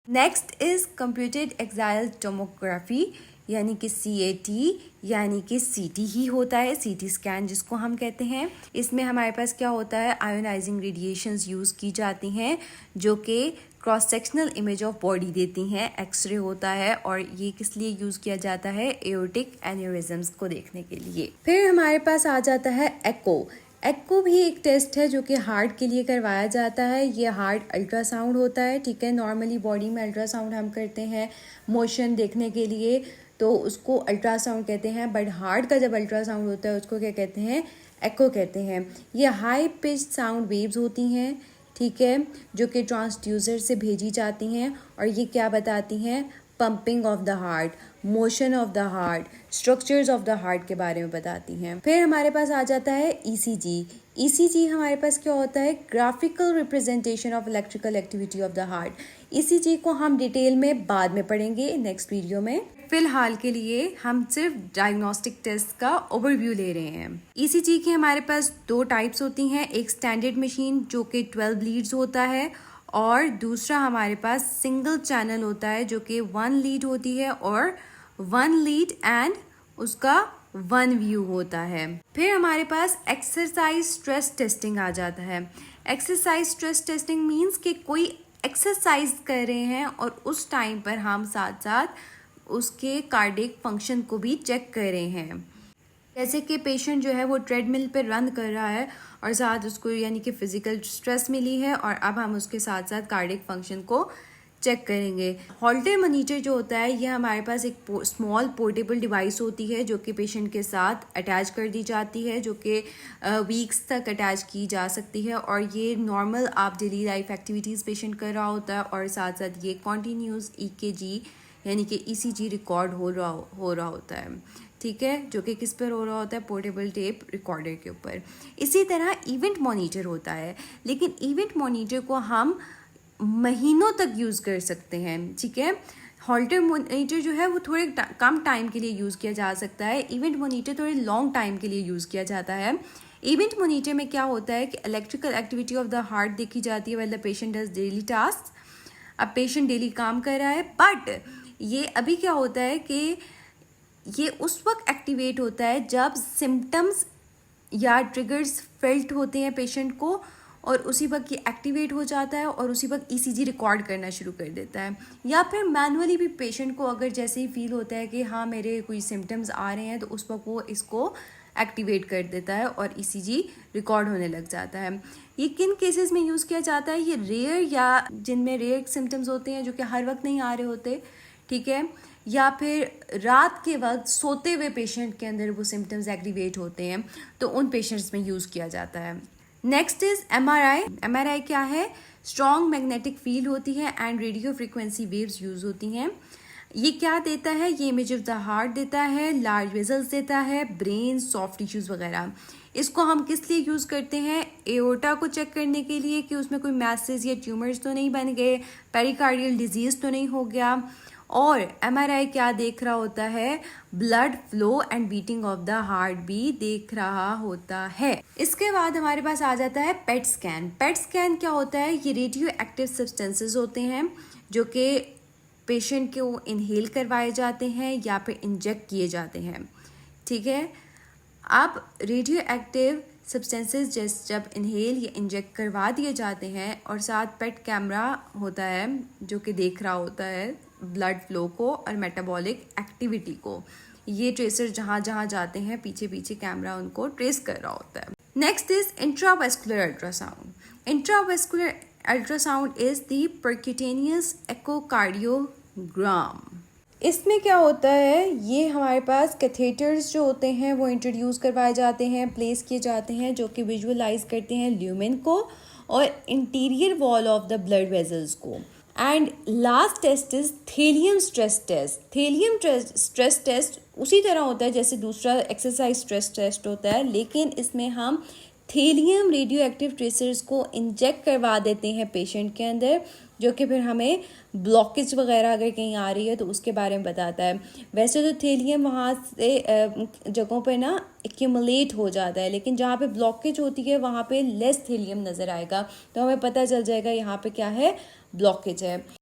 Next is computed axial tomography यानी कि CAT यानी कि CT ही होता है, CT स्कैन जिसको हम कहते हैं। इसमें हमारे पास क्या होता है, आयोनाइजिंग रेडिएशंस यूज़ की जाती हैं जो कि cross sectional image of body देती हैं, एक्सरे होता है। और ये किस लिए यूज़ किया जाता है, एओर्टिक एन्यूरिज्म्स को देखने के लिए। फिर हमारे पास आ जाता है एको। एको भी एक टेस्ट है जो कि हार्ट के लिए करवाया जाता है। ये हार्ट अल्ट्रासाउंड होता है, ठीक है। नॉर्मली बॉडी में अल्ट्रासाउंड हम करते हैं मोशन देखने के लिए, तो उसको अल्ट्रासाउंड कहते हैं। बट हार्ट का जब अल्ट्रासाउंड होता है उसको क्या कहते हैं, एको कहते हैं। ये हाई पिच साउंड वेव्स होती हैं, ठीक है, जो कि ट्रांसड्यूसर से भेजी जाती हैं। और ये क्या बताती हैं, pumping of the heart, motion of the heart, structures of the heart के बारे में बताती हैं। फिर हमारे पास आ जाता है ECG। ECG हमारे पास क्या होता है, graphical representation of electrical activity of the heart. ECG को हम डिटेल में बाद में पढ़ेंगे नेक्स्ट वीडियो में। फिलहाल के लिए हम सिर्फ डायग्नोस्टिक टेस्ट का ओवरव्यू ले रहे हैं। ECG की हमारे पास 2 टाइप्स होती हैं, एक स्टैंडर्ड मशीन जो कि 12 लीड्स होता है, और दूसरा हमारे पास सिंगल चैनल होता है जो कि 1 लीड होती है, और 1 लीड एंड उसका 1 व्यू होता है। फिर हमारे पास एक्सरसाइज स्ट्रेस टेस्टिंग आ जाता है। एक्सरसाइज स्ट्रेस टेस्टिंग मीन्स कि कोई एक्सरसाइज कर रहे हैं और उस टाइम पर हम साथ साथ उसके कार्डियक फंक्शन को भी चेक कर रहे हैं। जैसे कि पेशेंट जो है वो ट्रेडमिल पे रन कर रहा है और साथ उसको यानी कि फिजिकल स्ट्रेस मिली है, और अब हम उसके साथ साथ कार्डियक फंक्शन को चेक करेंगे। हॉल्टर मॉनिटर जो होता है ये हमारे पास एक स्मॉल पोर्टेबल डिवाइस होती है जो कि पेशेंट के साथ अटैच कर दी जाती है, जो कि वीक्स तक अटैच की जा सकती है। और ये नॉर्मल आप डेली लाइफ एक्टिविटीज़ पेशेंट कर रहा होता है, और साथ साथ ये कॉन्टीन्यूस EKG यानी कि ECG रिकॉर्ड हो रहा होता है, ठीक है, जो कि किस पर हो रहा होता है, पोर्टेबल टेप रिकॉर्डर के ऊपर। इसी तरह इवेंट मॉनिटर होता है, लेकिन इवेंट मॉनिटर को हम महीनों तक यूज़ कर सकते हैं, ठीक है। हॉल्टर मॉनिटर जो है वो थोड़े कम टाइम के लिए यूज़ किया जा सकता है, इवेंट मॉनिटर थोड़े लॉन्ग टाइम के लिए यूज़ किया जाता है। इवेंट मॉनिटर में क्या होता है कि electrical activity of the heart देखी जाती है while the patient does daily task. अब पेशेंट डेली काम कर रहा है, बट ये अभी क्या होता है कि ये उस वक्त एक्टिवेट होता है जब सिम्टम्स या ट्रिगर्स फेल्ट होते हैं पेशेंट को, और उसी वक्त ये एक्टिवेट हो जाता है और उसी वक्त ECG रिकॉर्ड करना शुरू कर देता है। या फिर मैनुअली भी पेशेंट को अगर जैसे ही फील होता है कि हाँ मेरे कोई सिम्टम्स आ रहे हैं, तो उस वक्त वो इसको एक्टिवेट कर देता है और ECG रिकॉर्ड होने लग जाता है। ये किन केसेस में यूज़ किया जाता है, ये रेयर या जिनमें रेयर सिम्टम्स होते हैं जो कि हर वक्त नहीं आ रहे होते, ठीक है, या फिर रात के वक्त सोते हुए पेशेंट के अंदर वो सिम्टम्स एक्टिवेट होते हैं, तो उन पेशेंट्स में यूज़ किया जाता है। Next is MRI। MRI क्या है, स्ट्रॉन्ग मैग्नेटिक फील्ड होती है and radio frequency waves use होती हैं। ये क्या देता है, ये इमेज ऑफ द हार्ट देता है, लार्ज वेजल्स देता है, ब्रेन, सॉफ्ट टिश्यूज़ वगैरह। इसको हम किस लिए यूज़ करते हैं, एओर्टा को चेक करने के लिए कि उसमें कोई मैसेज या ट्यूमर्स तो नहीं बन गए, पेरिकार्डियल डिजीज़ तो नहीं हो गया। और MRI क्या देख रहा होता है, blood flow and beating of the heart भी देख रहा होता है। इसके बाद हमारे पास आ जाता है पेट स्कैन। पेट स्कैन क्या होता है, ये रेडियो एक्टिव सब्सटेंसेस होते हैं जो कि पेशेंट को इनहेल करवाए जाते हैं या फिर इंजेक्ट किए जाते हैं, ठीक है। अब रेडियो एक्टिव सब्सटेंसेस जब इनहेल या इंजेक्ट करवा दिए जाते हैं, और साथ पेट कैमरा होता है जो कि देख रहा होता है ब्लड फ्लो को और मेटाबॉलिक एक्टिविटी को। ये ट्रेसर जहाँ जहाँ जाते हैं पीछे पीछे कैमरा उनको ट्रेस कर रहा होता है। Next is intravascular ultrasound. Intravascular ultrasound is the percutaneous echocardiogram. इसमें क्या होता है, ये हमारे पास कैथेटर्स जो होते हैं वो इंट्रोड्यूस करवाए जाते हैं, प्लेस किए जाते हैं, जो कि विजुअलाइज करते हैं ल्यूमेन को और interior wall of the blood vessels को। And last test is thallium stress test. Thallium stress test उसी तरह होता है जैसे दूसरा एक्सरसाइज स्ट्रेस टेस्ट होता है, लेकिन इसमें हम थेलियम रेडियो एक्टिव ट्रेसर्स को इंजेक्ट करवा देते हैं पेशेंट के अंदर, जो कि फिर हमें ब्लॉकेज वगैरह अगर कहीं आ रही है तो उसके बारे में बताता है। वैसे तो थेलियम वहाँ से जगहों पे ना एक्यूमुलेट हो जाता है, लेकिन जहाँ पे ब्लॉकेज होती है वहाँ पे लेस थेलियम नज़र आएगा, तो हमें पता चल जाएगा यहाँ पे क्या है, ब्लॉकेज है।